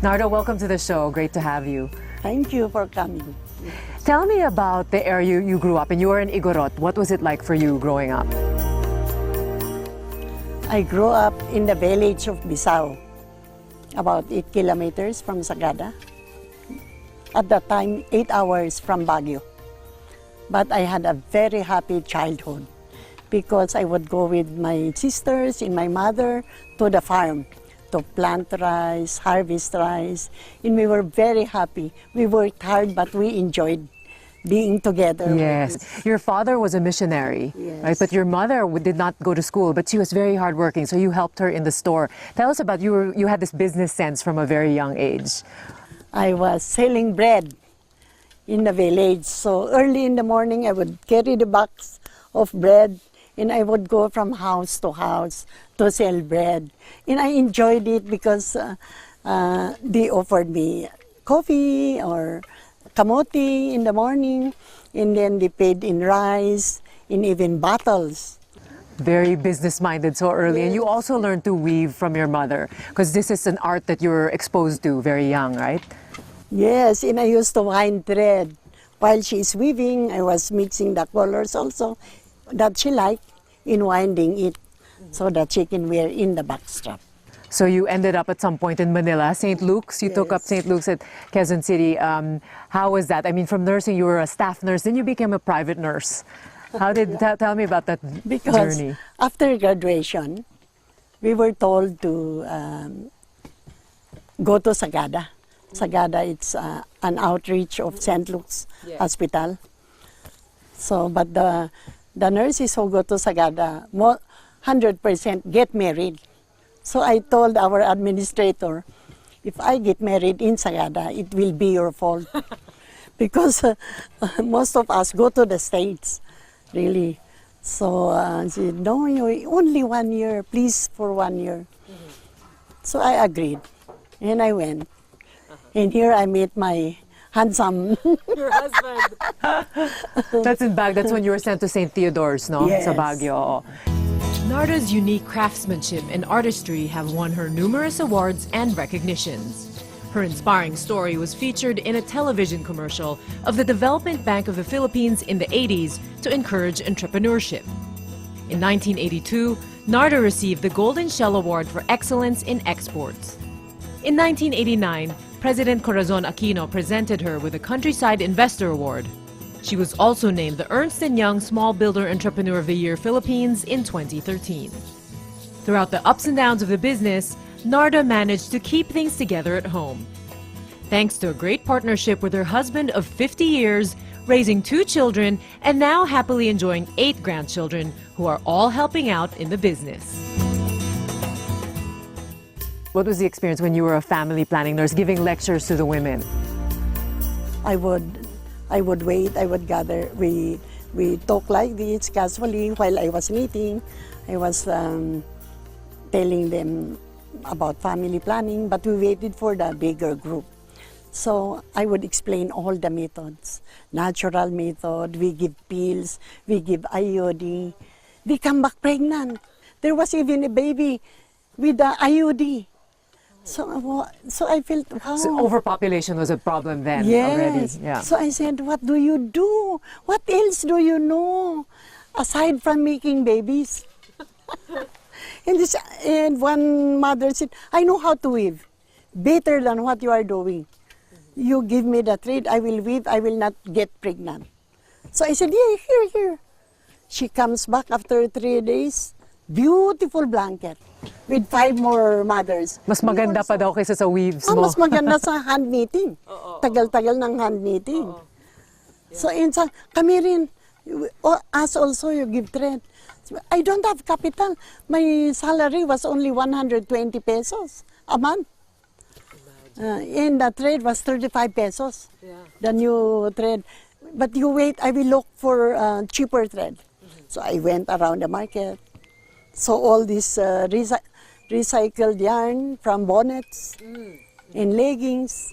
Narda, welcome to the show. Great to have you. Thank you for coming. Tell me about the area you grew up in. You were in Igorot. What was it like for you growing up? I grew up in the village of Bisao, about 8 kilometers from Sagada. At that time, 8 hours from Baguio. But I had a very happy childhood because I would go with my sisters and my mother to the farm to plant rice, harvest rice, and we were very happy. We worked hard, but we enjoyed being together. Yes. Your father was a missionary, Yes. right? But your mother did not go to school, but she was very hardworking, so you helped her in the store. Tell us about you had this business sense from a very young age. I was selling bread in the village. So early in the morning, I would carry the box of bread and I would go from house to house to sell bread. And I enjoyed it because they offered me coffee or kamote in the morning, and then they paid in rice and even bottles. Very business-minded so early. And you also learned to weave from your mother, because this is an art that you were exposed to very young, right? Yes, and I used to wind thread. While she's weaving, I was mixing the colors also that she liked in winding it so that she can wear in the backstrap. So you ended up at some point in Manila, St. Luke's. You took up Yes. St. Luke's at Quezon City. How was that? I mean, from nursing, you were a staff nurse, then you became a private nurse. How did, tell me about that Because journey. after graduation, we were told to go to Sagada. Sagada, it's an outreach of St. Luke's Hospital. So, but the nurses who go to Sagada, 100% get married. So I told our administrator, if I get married in Sagada, it will be your fault. Because most of us go to the States, really. So I said, no, you only 1 year, please, for 1 year. So I agreed, and I went. And here I met my handsome. Your husband. That's in Baguio. That's when you were sent to St. Theodore's, no? Yes. Sa Baguio. Narda's unique craftsmanship and artistry have won her numerous awards and recognitions. Her inspiring story was featured in a television commercial of the Development Bank of the Philippines in the 80s to encourage entrepreneurship. In 1982, Narda received the Golden Shell Award for Excellence in Exports. In 1989, President Corazon Aquino presented her with the Countryside Investor Award. She was also named the Ernst & Young Small Builder Entrepreneur of the Year Philippines in 2013. Throughout the ups and downs of the business, Narda managed to keep things together at home. Thanks to a great partnership with her husband of 50 years, raising 2 children, and now happily enjoying 8 grandchildren who are all helping out in the business. What was the experience when you were a family planning nurse, giving lectures to the women? I would wait, I would gather. We talk like this casually while I was meeting. I was telling them about family planning, but we waited for the bigger group. So I would explain all the methods. Natural method, we give pills, we give IUD. They come back pregnant. There was even a baby with the IUD. So I felt, wow. So overpopulation was a problem then already. Yes. Yeah. So I said, what do you do? What else do you know aside from making babies? And one mother said, I know how to weave better than what you are doing. You give me the thread, I will weave, I will not get pregnant. So I said, yeah, here. She comes back after 3 days, beautiful blanket with 5 more mothers. Mas maganda pa daw kaysa sa weaves mo. Mas maganda sa hand knitting. Tagal-tagal ng hand knitting. So, kami rin, us also, you give thread. I don't have capital. My salary was only 120 pesos a month. And the thread was 35 pesos, the new thread. But you wait, I will look for cheaper thread. So I went around the market. So all this recycled yarn from bonnets and leggings.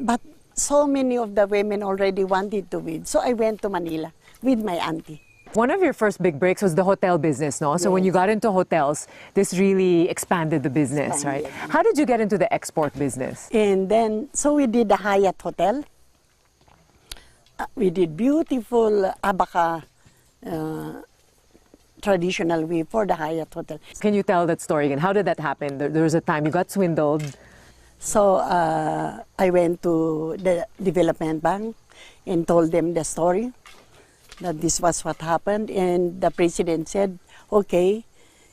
But so many of the women already wanted to weave. So I went to Manila with my auntie. One of your first big breaks was the hotel business, no? So when you got into hotels, this really expanded the business, right? How did you get into the export business? And then, so we did the Hyatt Hotel. We did beautiful Abaca traditional way for the Hyatt Hotel. Can you tell that story again? How did that happen? There was a time you got swindled. So I went to the development bank and told them the story, that this was what happened. And the president said, okay,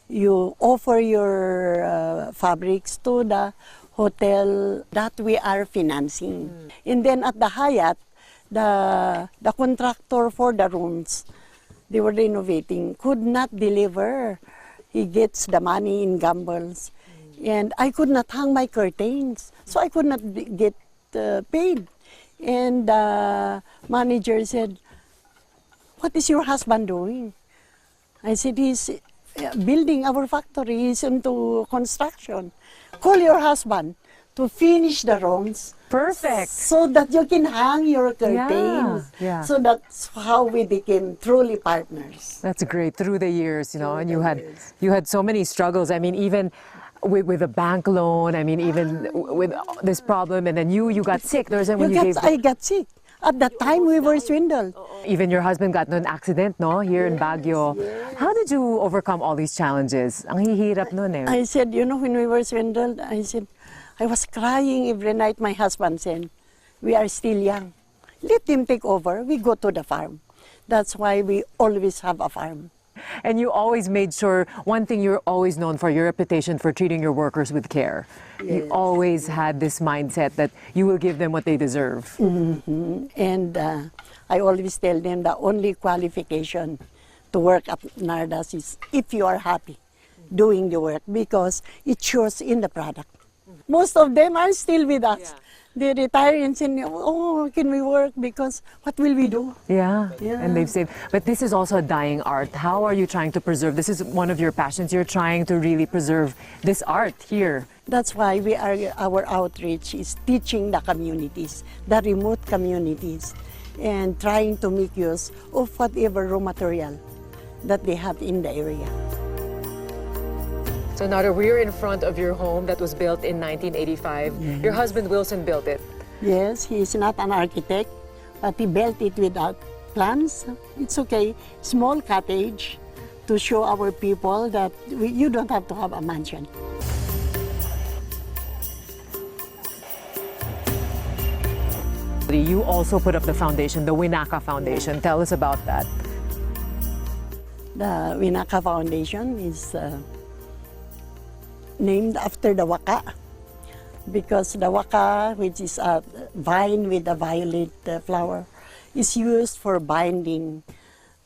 you offer your fabrics to the hotel that we are financing. And then at the Hyatt, the contractor for the rooms, they were renovating, could not deliver. He gets the money in gambles. And I could not hang my curtains, so I could not get paid. And the manager said, what is your husband doing? I said, he's building our factory, he's into construction. Call your husband to finish the rooms. Perfect. So that you can hang your curtains. Yeah. So that's how we became truly partners. That's great. Through the years, you know, and you had so many struggles. I mean, even with a bank loan, I mean, even with this problem, and then you got sick. There was a when you gave. I got sick. At that time, we were swindled. Even your husband got into an accident, no? Here in Baguio. How did you overcome all these challenges? Ang hihirap nun eh. I said, you know, when we were swindled, I said, I was crying every night. My husband said, we are still young. Let them take over. We go to the farm. That's why we always have a farm. And you always made sure, one thing you're always known for, your reputation for treating your workers with care. You always had this mindset that you will give them what they deserve. And I always tell them the only qualification to work at Nardas is if you are happy doing the work, because it shows in the product. Most of them are still with us. They retire and say, oh, can we work? Because what will we do? Yeah, and they've saved. But this is also a dying art. How are you trying to preserve? This is one of your passions. You're trying to really preserve this art here. That's why our outreach is teaching the communities, the remote communities, and trying to make use of whatever raw material that they have in the area. So Narda, we're in front of your home that was built in 1985. Your husband Wilson built it. Yes, he's not an architect, but he built it without plans. It's okay, small cottage to show our people that you don't have to have a mansion. You also put up the foundation, the Winaka Foundation. Tell us about that. The Winaka Foundation is named after the waka, because the waka, which is a vine with a violet flower, is used for binding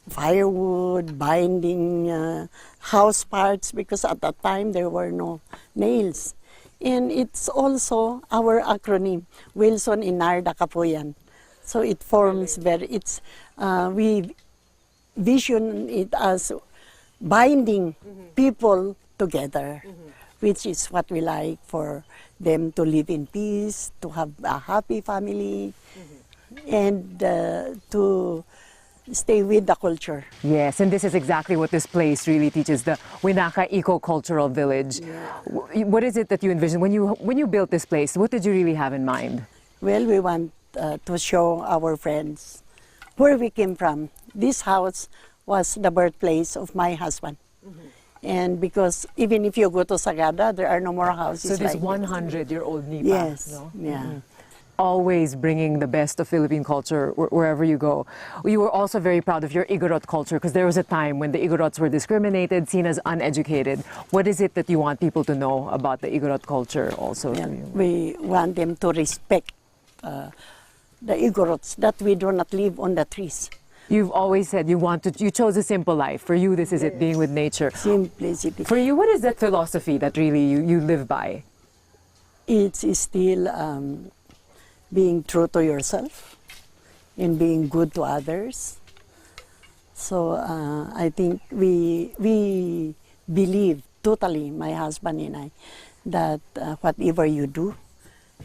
firewood, binding house parts, because at that time there were no nails. And it's also our acronym, Wilson and Narda Capuyan. So it forms we vision it as binding people together, which is what we like, for them to live in peace, to have a happy family, and to stay with the culture. Yes, and this is exactly what this place really teaches, the Winaka Eco-Cultural Village. What is it that you envision? When you built this place, what did you really have in mind? Well, we want to show our friends where we came from. This house was the birthplace of my husband. And because even if you go to Sagada, there are no more houses. So this like 100-year-old nipa, yes, no? yeah. Always bringing the best of Philippine culture wherever you go. You were also very proud of your Igorot culture, because there was a time when the Igorots were discriminated, seen as uneducated. What is it that you want people to know about the Igorot culture also? Yeah. We want them to respect the Igorots, that we do not live on the trees. You've always said you chose a simple life. For you, this is it, being with nature. Simplicity. For you, what is that philosophy that really you live by? It's still being true to yourself and being good to others. So I think we believe totally, my husband and I, that whatever you do,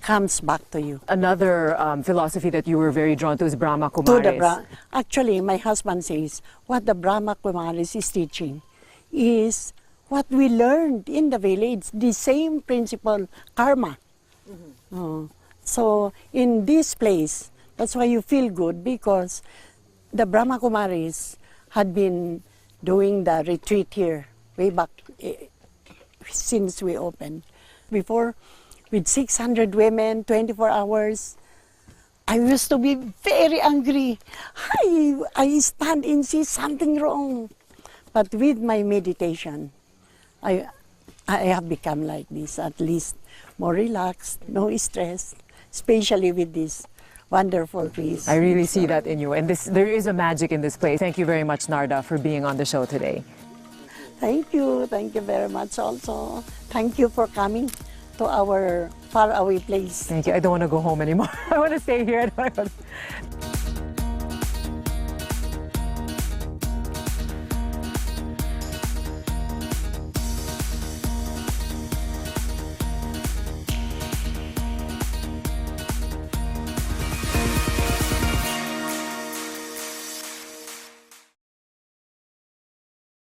comes back to you. Another philosophy that you were very drawn to is Brahma To Kumaris. the Actually, my husband says what the Brahma Kumaris is teaching is what we learned in the village, the same principle, karma. So in this place, that's why you feel good, because the Brahma Kumaris had been doing the retreat here way back since we opened. Before, with 600 women, 24 hours, I used to be very angry. I stand and see something wrong. But with my meditation, I have become like this, at least more relaxed, no stress, especially with this wonderful peace. I really see that in you. And there is a magic in this place. Thank you very much, Narda, for being on the show today. Thank you very much also. Thank you for coming to our faraway place. Thank you. I don't want to go home anymore. I want to stay here.